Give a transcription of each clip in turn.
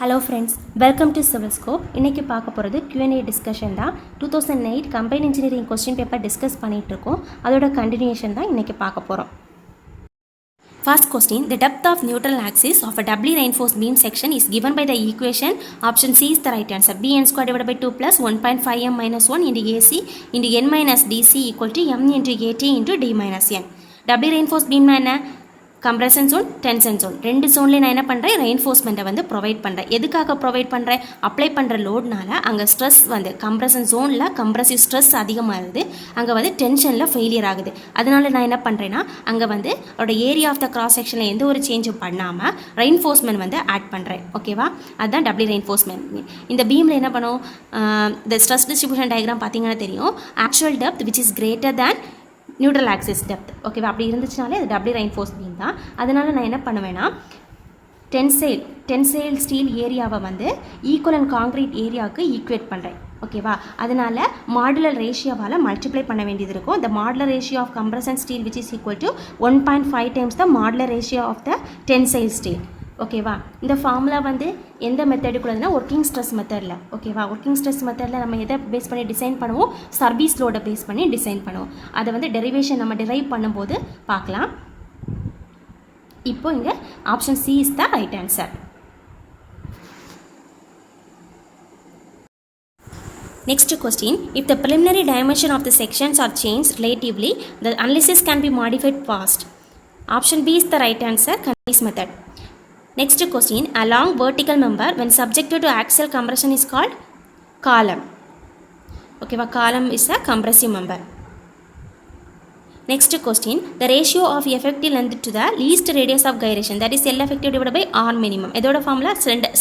Hello friends, welcome to civil scope. இன்றைக்கி பார்க்க போகிறது Q&A டிஸ்கஷன் தான். 2008 combine engineering question paper discuss பண்ணிகிட்ருக்கோம். அதோட கண்டினியூஷன் தான் இன்றைக்கி பார்க்க போகிறோம். First question, the depth of neutral axis of a doubly reinforced beam section is given by the equation. Option C is the right answer. Bn square divided by 2 plus 1.5 m minus 1 into AC into n minus dc equal to m into at into d minus n. Doubly reinforced beam என்ன? Compression zone, tension zone, ரெண்டு ஜோன்லேயே நான் என்ன பண்ணுறேன், ரெயின்ஃபோர்ஸ்மெண்ட்டை வந்து provide பண்ணுறேன். எதுக்காக provide பண்ணுறேன்? Apply பண்ணுற லோட்னால அங்கே ஸ்ட்ரெஸ் வந்து கம்ப்ரஷன் ஜோனில் கம்ப்ரசிவ் ஸ்ட்ரெஸ் அதிகமாகுது, அங்கே வந்து டென்ஷனில் ஃபெயிலியர் ஆகுது. அதனால நான் என்ன பண்ணுறேன்னா, அங்கே வந்து அதோட ஏரியா ஆஃப் த கிராஸ் செக்ஷனில் எந்த ஒரு சேஞ்சும் பண்ணாமல் ரெயின்ஃபோர்ஸ்மெண்ட் வந்து ஆட் பண்ணுறேன். ஓகேவா? அதுதான் டபுள்யூ ரெயின்ஃபோர்ஸ்மெண்ட். இந்த பீமில் என்ன பண்ணும், இந்த ஸ்ட்ரெஸ் டிஸ்ட்ரிபியூஷன் டயக்ராம் பார்த்தீங்கன்னா தெரியும். Actual depth which is greater than neutral axis depth. ஓகேவா? அப்படி இருந்துச்சுனாலே அது டபுள்யூ ரெயின்ஃபோர்ஸ் பீம் தான். அதனால் நான் என்ன பண்ணுவேன்னா, டென்சைல் ஸ்டீல் ஏரியாவை வந்து ஈக்குவல் காங்கிரீட் ஏரியாவுக்கு ஈக்குவேட் பண்ணுறேன். ஓகேவா? அதனால் மாடுலர் ரேஷியோவால் மல்டிப்ளை பண்ண வேண்டியது இருக்கும். The modular ratio of compression steel which is equal to 1.5 times the modular ratio of the tensile steel. ஓகேவா? இந்த ஃபார்முலா வந்து எந்த மெத்தட் கூடதுன்னா ஒர்க்கிங் ஸ்ட்ரெஸ் மெத்தடில். ஓகேவா? ஒர்க்கிங் ஸ்ட்ரெஸ் மெத்தடில் நம்ம எதை பேஸ் பண்ணி டிசைன் பண்ணுவோம், சர்வீஸ் லோடை பேஸ் பண்ணி டிசைன் பண்ணுவோம். அதை வந்து டெரிவேஷன் நம்ம டிரைவ் பண்ணும்போது பார்க்கலாம். இப்போ இங்கே option C is the right answer. Next question, if the preliminary dimension of the sections are changed relatively, the analysis can be modified fast. Option B is the right answer, Canoni's method. Next question, a long vertical member when subjected to axial compression is called column. Okay, column is a compressive member. Next question, the ratio of effective length to the least radius of gyration, that is L effective divided by R minimum. இதோட formula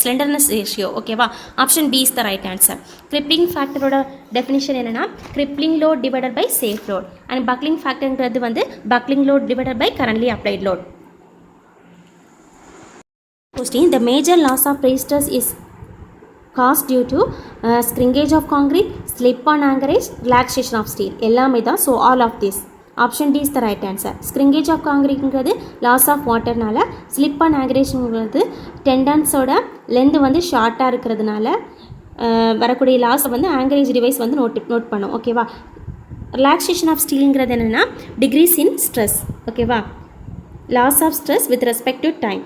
slenderness ratio. Okay வா? Option B is the right answer. Crippling factor ஓட definition என்னன்னா, crippling load divided by safe load, and buckling factor ங்கிறது வந்து buckling load divided by currently applied load. Question, the major loss of pre-stress is caused due to shrinkage of concrete, slip on anchorage, relaxation of steel. எல்லாமே தான். So all of this. Option D is the right answer. Shrinkage of concreteங்கிறது loss of waterனால, slip on anchorageங்கிறது டெண்டன்ஸோட length வந்து ஷார்ட்டாக இருக்கிறதுனால வரக்கூடிய லாஸை வந்து ஆங்கரேஜ் டிவைஸ் வந்து நோட் பண்ணும். ஓகேவா? ரிலாக்ஸேஷன் ஆஃப் ஸ்டீலுங்கிறது என்னென்னா டிக்ரீஸ் இன் ஸ்ட்ரெஸ். ஓகேவா? Loss of stress with respect to time.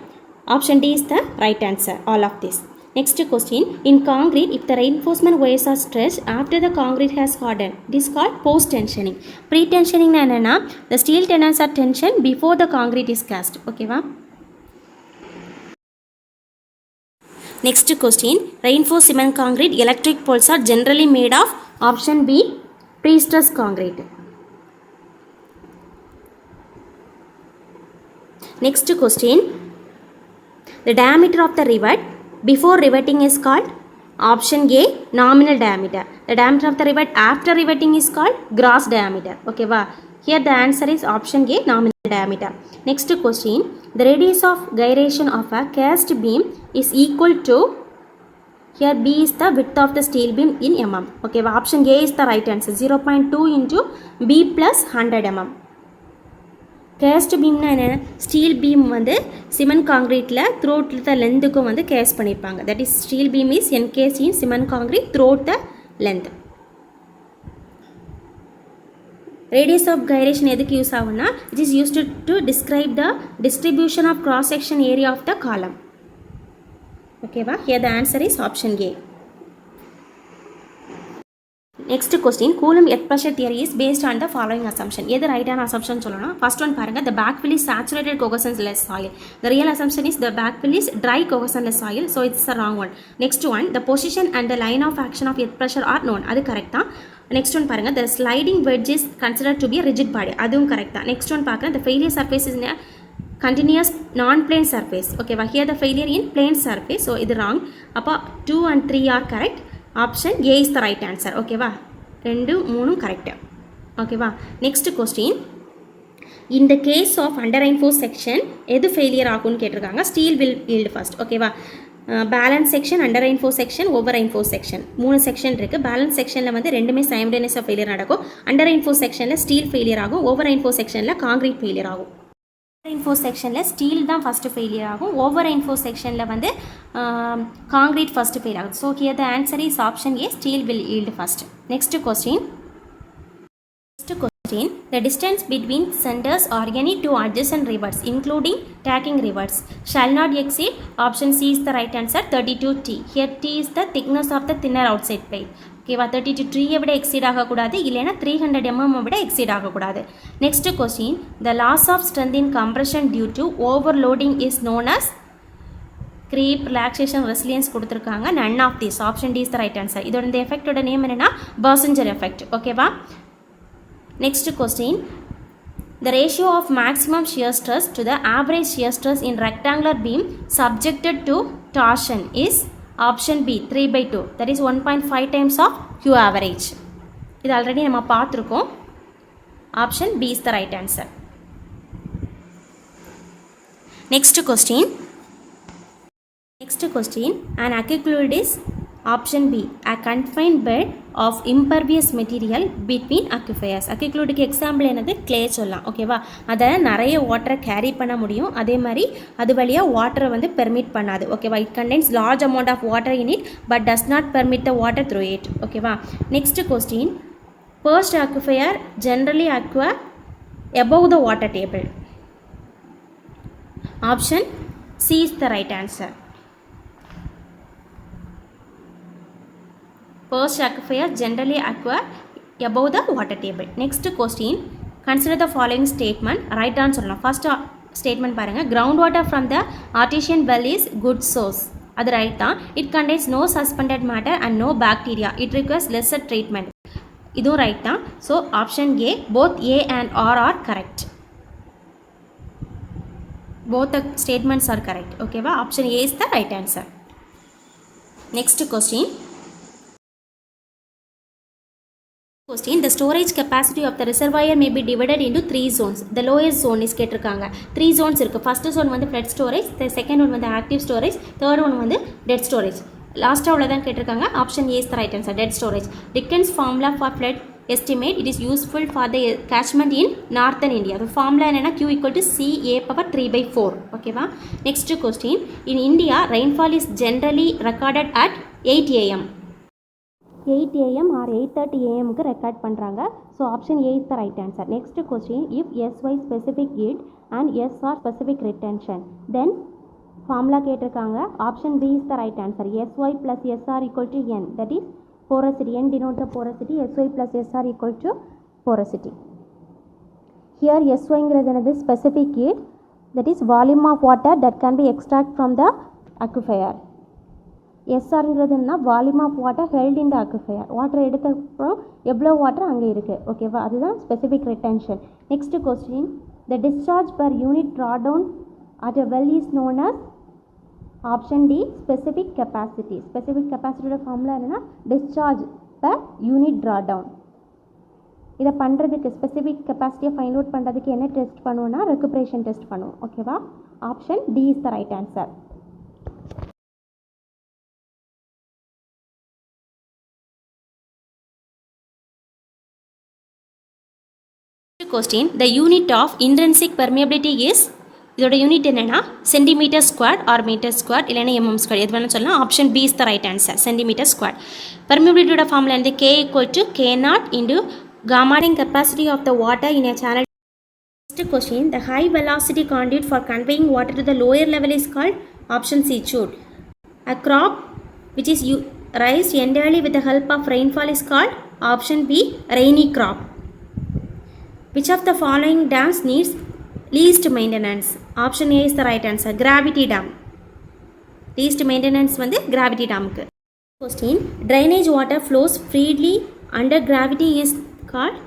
Option D is the right answer, all of this. Next question, in concrete, if the reinforcement wires are stretched after the concrete has hardened, it is called post-tensioning. Pre-tensioning na the steel tendons are tensioned before the concrete is cast. Okay va? Next question, reinforced cement concrete electric poles are generally made of. Option B, pre-stressed concrete. Next question, the diameter of the rivet before riveting is called. Option A, nominal diameter. The diameter of the rivet after riveting is called gross diameter. Okay va? Here the answer is option A, nominal diameter. Next question, the radius of gyration of a cast beam is equal to, here B is the width of the steel beam in mm. Okay va? Option A is the right answer, 0.2 into B plus 100 mm. Cast பீம்னா என்ன? Steel beam வந்து cement காங்கிரீட்டில் throughout the லென்த்துக்கும் வந்து case பண்ணியிருப்பாங்க. That is steel beam is encase in cement concrete throughout the length. Radius of gyration எதுக்கு use ஆகும்னா, it is used to describe the distribution of cross section area of the column. ஓகேவா? Here the answer is option A. Next question, Coulomb earth pressure theory is based on the following assumption. எது ரைட்டான assumption சொல்லணும்? First one பாருங்க, the backfill is saturated cohesionless soil. The real assumption is the backfill is dry cohesionless soil, so it's the wrong one. Next one, the position and the line of action of earth pressure are known. அது correct தான். Next one பாருங்க, the sliding wedge is considered to be a rigid body. அதுவும் correct தான். Next one பார்க்குறேன், the failure surface is a continuous non-plane surface. Okay வா? Here the failure in plane surface, so இது wrong. அப்போ 2 and 3 are correct. Option A is the right answer. ஓகேவா? 2 3 correct. ஓகேவா? Next question, இந்த case of under reinforce section எது failure ஆகும்னு கேட்டிருக்காங்க. Steel will yield first. ஓகேவா? Balance section, under reinforce section, over reinforce section, 3 section இருக்குது. Balance செக்ஷனில் வந்து ரெண்டுமே சைமல்டேனியஸாக ஃபெயிலியர் நடக்கும். அண்டர் ரெயின்ஃபோர்ஸ் செக்ஷனில் ஸ்டீல் ஃபெயிலியர் ஆகும், ஓவர் ரெயின்ஃபோர்ஸ் செக்ஷனில் காங்கிரீட் ஃபெயிலியர் ஆகும். இன்ஃபோ செக்ஷனில் ஸ்டீல் தான் ஃபஸ்ட்டு ஃபெயிலியர் ஆகும். ஓவர் இன்ஃபோ செக்ஷனில் வந்து காங்கிரீட் ஃபஸ்ட்டு ஃபெயில் ஆகும். So here the answer is option A, steel will yield first. Next question. The distance between centers or any two adjacent rivers including tacking rivers shall not exceed, option C is the right answer, 32 T. Here T is the thickness of the thinner outside pipe. Okay, 32 T விட exceed ஆகக்கூடாது, இல்லைனா 300 mm விட exceed ஆகக்கூடாது. Next question. The loss of strength in compression due to overloading is known as creep, relaxation, resilience கொடுத்துருக்காங்க. none of these, option D is the right answer. இதோட இந்த எஃபெக்டோட name என்னன்னா Basinger effect. ஓகேவா? Next question. The ratio of maximum shear stress to the average shear stress in rectangular beam subjected to torsion is, option B, 3/2. That is 1.5 times of Q average. இது already நம்ம பார்த்துருக்கோம். Option B is the right answer. Next question. An acicluid is, option B, a confined bed of impervious material between aquifers. acicluidக்கு example என்னது? clay சொல்லலாம். ஓகேவா? அதை நிறைய வாட்டரை கேரி பண்ண முடியும், அதே மாதிரி அது வழியாக வாட்டரை வந்து பெர்மிட் பண்ணாது. ஓகேவா? It contains large amount of water in it but does not permit the water through it. ஓகேவா? Next question. Perched aquifer generally occur above the water table. Option C is the right answer. Perched aquifer generally occur above the water table. Next question. Consider the following statement. Right answer சொல்லலாம். First statement பாருங்க. Groundwater from the artesian well is good source. அது right தான். It contains no suspended matter and no bacteria. It requires lesser treatment. இதுவும் right தான். So option A, both A and R are correct. Both the statements are correct. ஓகேவா? Option A is the right answer. Next question. The storage capacity of the reservoir may be divided into 3 zones. The lowest zone is கேட்டிருக்காங்க. 3 zones இருக்கு. First zone வந்து flood storage, the second one வந்து active storage, third one வந்து dead storage. லாஸ்ட்டாக அவ்வளோதான் கேட்டிருக்காங்க. Option A is the right answer, dead storage. Dickens formula for flood estimate, it is useful for the catchment in northern India. The formula என்னன்னா Q equal to CA/3/4. ஓகேவா? Next question. In India, rainfall is generally recorded at 8 AM. 8 AM or 8:30 AMக்கு record பண்ணுறாங்க. So option A is the right answer. Next question. If SY specific yield and SR specific retention, then formula கேட்டிருக்காங்க. Option B is the right answer. SY plus SR equal to N, that is porosity. N denote the porosity, SY plus SR equal to porosity. Here SYங்கிறது என்னது? Specific yield, that is volume of water that can be extract from the aquifer. எஸ்ஆர்ங்கிறது என்ன? Volume of water held in the aquifer. Water எடுத்தப்பறம் எவ்வளோ water அங்கே இருக்குது. ஓகேவா? அதுதான் specific retention. Next question. The discharge per unit draw down at a well is known as, option D, specific capacity. Specific கெப்பாசிட்டியோட formula என்னென்னா discharge per unit draw down. இதை பண்ணுறதுக்கு ஸ்பெசிஃபிக் கெப்பாசிட்டியை ஃபைண்ட் அவுட் பண்ணுறதுக்கு என்ன டெஸ்ட் பண்ணுவோன்னா ரெக்குபரேஷன் test பண்ணுவோம். ஓகேவா? Option D is the right answer. Question. The unit of intrinsic permeability is, இதோட யூனிட் என்னன்னா centimetre square or metre square இல்லைன்னா mm ஸ்கொயர், எது வேணும் சொல்லலாம். Option B is the right answer, centimetre square. பெர்மியபிலிட்டியோட ஃபார்முலா வந்து K equal to K0 into gamma capacity of the water in a channel. Next question. The high velocity conduit for conveying water to the lower level is called, option C, chute. A crop which is raised entirely with the help of rainfall is called, option B, rainy crop. Which of the following dams needs least maintenance? Option A is the right answer, gravity dam. Least maintenance வந்து gravity damக்கு. Question. Drainage water flows freely under gravity is called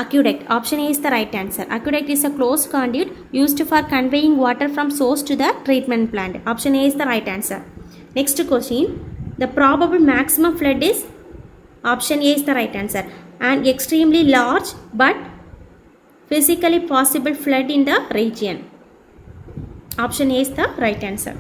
aqueduct. Option A is the right answer. Aqueduct is a closed conduit used for conveying water from source to the treatment plant. Option A is the right answer. Next question. The probable maximum flood is, option A is the right answer, an extremely large but physically possible flood in the region. Option A is the right answer.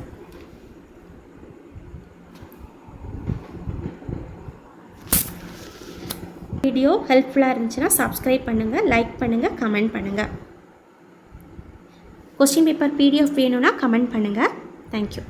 Video ஹெல்ப்ஃபுல்லாக இருந்துச்சுன்னா subscribe பண்ணுங்கள், like பண்ணுங்கள், comment பண்ணுங்கள். Question paper PDF வேணும்னா comment பண்ணுங்கள். Thank you.